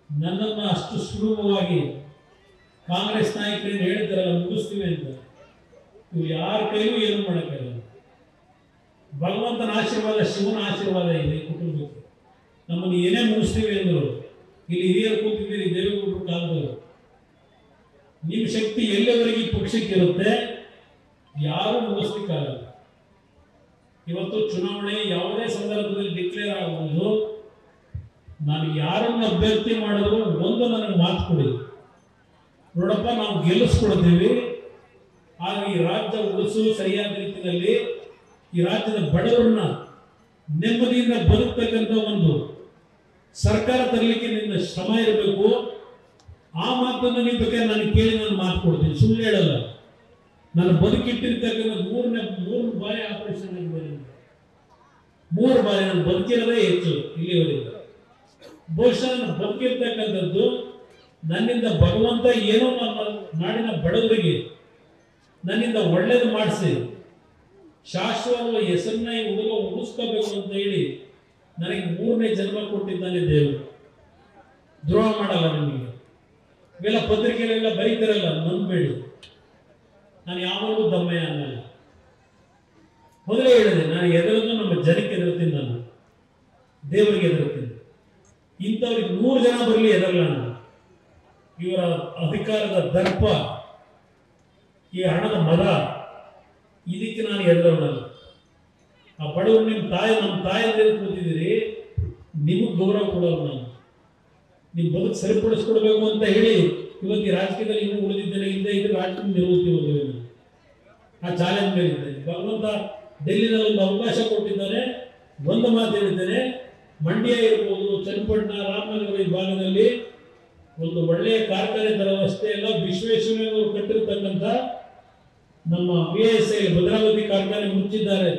ನನ್ನನ್ನು ಅಷ್ಟು ಸುಲಭವಾಗಿ ಕಾಂಗ್ರೆಸ್ ನಾಯಕರೇನು ಹೇಳಿದ್ರಲ್ಲ ಮುಗಿಸ್ತೀವಿ ಅಂತ, ಇವ್ರು ಯಾರ ಕೈಲೂ ಏನು ಮಾಡೋಕ್ಕಾಗಲ್ಲ. ಭಗವಂತನ ಆಶೀರ್ವಾದ, ಶಿವನ ಆಶೀರ್ವಾದ ಇದೆ ಕುಟುಂಬಕ್ಕೆ. ನಮ್ಮನ್ನು ಏನೇ ಮುಗಿಸ್ತೀವಿ ಅಂದರು. ಇಲ್ಲಿ ಹಿರಿಯರು ಕೂತಿದ್ದೀರಿ, ದೇವೇಗೌಡರು ಕಾಲದವರು. ನಿಮ್ಮ ಶಕ್ತಿ ಎಲ್ಲಿವರೆಗೆ ಈ ಪಕ್ಷಕ್ಕಿರುತ್ತೆ ಯಾರೂ ಮುಗಿಸ್ಲಿಕ್ಕಾಗಲ್ಲ. ಇವತ್ತು ಚುನಾವಣೆ ಯಾವುದೇ ಸಂದರ್ಭದಲ್ಲಿ ಡಿಕ್ಲೇರ್ ಆಗಬಹುದು. ನಾನು ಯಾರನ್ನು ಅಭ್ಯರ್ಥಿ ಮಾಡಿದ್ರು ಒಂದು ನನಗೆ ಮಾತು ಕೊಡಿ, ನೋಡಪ್ಪ ನಾವು ಗೆಲ್ಲಿಸ್ಕೊಡ್ತೀವಿ, ಆಗ ಈ ರಾಜ್ಯ ಉಳಿಸು ಸರಿಯಾದ ರೀತಿಯಲ್ಲಿ ಈ ರಾಜ್ಯದ ಬಡವರನ್ನ ನೆಮ್ಮದಿಯಿಂದ ಬದುಕತಕ್ಕಂಥ ಒಂದು ಸರ್ಕಾರ ತರಲಿಕ್ಕೆ ನಿನ್ನ ಶ್ರಮ ಇರಬೇಕು. ಆ ಮಾತನ್ನು ನೀವು ಬೇಕಾದ್ರೆ ನನಗೆ ಕೇಳಿ ನಾನು ಮಾತು ಕೊಡ್ತೀನಿ, ಸುಳ್ಳು ಹೇಳಲ್ಲ. ನಾನು ಬದುಕಿಟ್ಟಿರ್ತಕ್ಕಂಥ ಮೂರು ಬಾರಿ ಆಪರೇಷನ್ ಆಗಿದೆ. 3 ಬಾರಿ ನಾನು ಬದುಕಿರೋದೇ ಹೆಚ್ಚು ಇಲ್ಲಿವರೆಗೆ. ಬಹುಶಃ ನಾನು ಬದುಕಿರ್ತಕ್ಕಂಥದ್ದು ನನ್ನಿಂದ ಭಗವಂತ ಏನೋ ನಮ್ಮ ನಾಡಿನ ಬಡವರಿಗೆ ನನ್ನಿಂದ ಒಳ್ಳೇದು ಮಾಡಿಸಿ ಶಾಶ್ವತ ಹೆಸರನ್ನ ಈ ಹುಡುಗ ಉಳಿಸ್ಕೋಬೇಕು ಅಂತ ಹೇಳಿ ನನಗೆ 3ನೇ ಜನ್ಮ ಕೊಟ್ಟಿದ್ದಾನೆ ದೇವರು. ದ್ರೋಹ ಮಾಡಲ್ಲ ನಿಮಗೆ. ಇವೆಲ್ಲ ಪತ್ರಿಕೆಗಳೆಲ್ಲ ಬರೀತಾರಲ್ಲ, ನಂಬಬೇಡಿ. ನಾನು ಯಾವಾಗಲೂ ದಮ್ಮಯ್ಯ ಅನ್ನಲ್ಲ. ಮೊದಲೇ ಹೇಳಿದೆ, ನಾನು ಎದುರದ್ದು ನಮ್ಮ ಜನಕ್ಕೆ ಎದುರ್ತೀನಿ, ನಾನು ದೇವರಿಗೆ ಎದುರ್ತೀನಿ. ಇಂಥವ್ರಿಗೆ 100 ಜನ ಬರಲಿ ಎದರಲ್ಲ ನಾನು. ಇವರ ಅಧಿಕಾರದ ದರ್ಪ, ಈ ಹಣದ ಮದ, ಇದಕ್ಕೆ ನಾನು ಎದುರವನಲ್ಲ. ಆ ಬಡವರು ನಮ್ಮ ತಾಯಿ ಕೂತಿದ್ದೀರಿ, ನಿಮಗೆ ಗೌರವ ಕೊಡೋರು ನಾನು. ನಿಮ್ಮ ಬದುಕು ಸರಿಪಡಿಸ್ಕೊಡ್ಬೇಕು ಅಂತ ಹೇಳಿ ಇವತ್ತು ಈ ರಾಜಕೀಯದಲ್ಲಿ ಇನ್ನೂ ಉಳಿದಿದ್ದೇನೆ. ಹಿಂದೆ ಇದು ರಾಜಕೀಯ ನಿರ್ವಹಿಸಿ ಹೋಗುವೆ ನಾನು. ಆ ಚಾಲೆಂಜ್ ಮೇಲೆ ಇದ್ದೇನೆ. ಭಗವಂತ ಡೆಲ್ಲಿನಲ್ಲಿ ಒಂದು ಅವಕಾಶ ಕೊಟ್ಟಿದ್ದಾರೆ. ಒಂದು ಮಾತು ಹೇಳಿದ್ದೇನೆ, ಮಂಡ್ಯ ಇರ್ಬೋದು, ಚನ್ನಪಟ್ಟಣ, ರಾಮನಗರ ಈ ಭಾಗದಲ್ಲಿ ಒಂದು ಒಳ್ಳೆಯ ಕಾರ್ಖಾನೆ ತರವಷ್ಟೇ ಅಲ್ಲ, ವಿಶ್ವೇಶ್ವರಯ್ಯನವರು ಕಟ್ಟಿರ್ತಕ್ಕಂಥ ನಮ್ಮ VSI ಭದ್ರಾವತಿ ಕಾರ್ಖಾನೆ ಮುಚ್ಚಿದ್ದಾರೆ.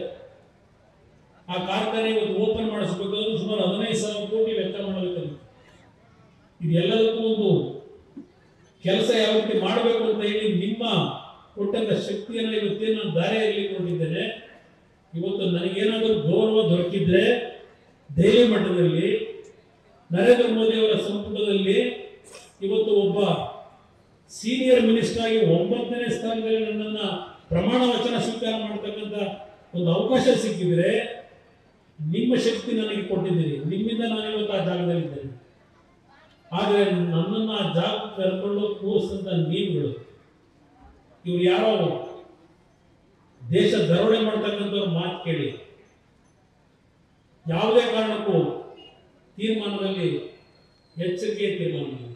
ಆ ಕಾರ್ಖಾನೆ ಇವತ್ತು ಓಪನ್ ಮಾಡಿಸಬೇಕಾದ್ರೂ ಸುಮಾರು 15,000 ಕೋಟಿ ವೆಚ್ಚ ಮಾಡಬೇಕಂತ. ಇದೆಲ್ಲದಕ್ಕೂ ಒಂದು ಕೆಲಸ ಯಾವ ರೀತಿ ಮಾಡಬೇಕು ಅಂತ ಹೇಳಿ ನಿಮ್ಮ ಕೊಟ್ಟಂತ ಶಕ್ತಿಯನ್ನು ಇವತ್ತೇ ನಾನು ದಾರಿಯಲ್ಲಿ ಕೊಟ್ಟಿದ್ದೇನೆ. ಇವತ್ತು ನನಗೇನಾದರೂ ಗೌರವ ದೊರಕಿದ್ರೆ ದೆಹಲಿ ಮಟ್ಟದಲ್ಲಿ ನರೇಂದ್ರ ಮೋದಿ ಅವರ ಸಂಪುಟದಲ್ಲಿ ಇವತ್ತು ಒಬ್ಬ ಸೀನಿಯರ್ ಮಿನಿಸ್ಟರ್ ಆಗಿ 9ನೇ ಸ್ಥಾನದಲ್ಲಿ ನನ್ನನ್ನು ಪ್ರಮಾಣ ವಚನ ಸ್ವೀಕಾರ ಮಾಡತಕ್ಕಂಥ ಒಂದು ಅವಕಾಶ ಸಿಕ್ಕಿದ್ರೆ ನಿಮ್ಮ ಶಕ್ತಿ ನನಗೆ ಕೊಟ್ಟಿದ್ದೀರಿ. ನಿಮ್ಮಿಂದ ನಾನು ಇವತ್ತು ಆ ಜಾಗದಲ್ಲಿದ್ದೇನೆ. ಆದರೆ ನನ್ನನ್ನು ಆ ಜಾಗ ಕರ್ಕೊಂಡು ಕೂರಿಸಿದಂಥ ನೀವುಗಳು, ಇವ್ರು ಯಾರೋ ದೇಶ ದರೋಡೆ ಮಾಡ್ತಕ್ಕಂಥವ್ರ ಮಾತು ಕೇಳಿ ಯಾವುದೇ ಕಾರಣಕ್ಕೂ ತೀರ್ಮಾನದಲ್ಲಿ ಎಚ್ಚರಿಕೆಯ ತೀರ್ಮಾನ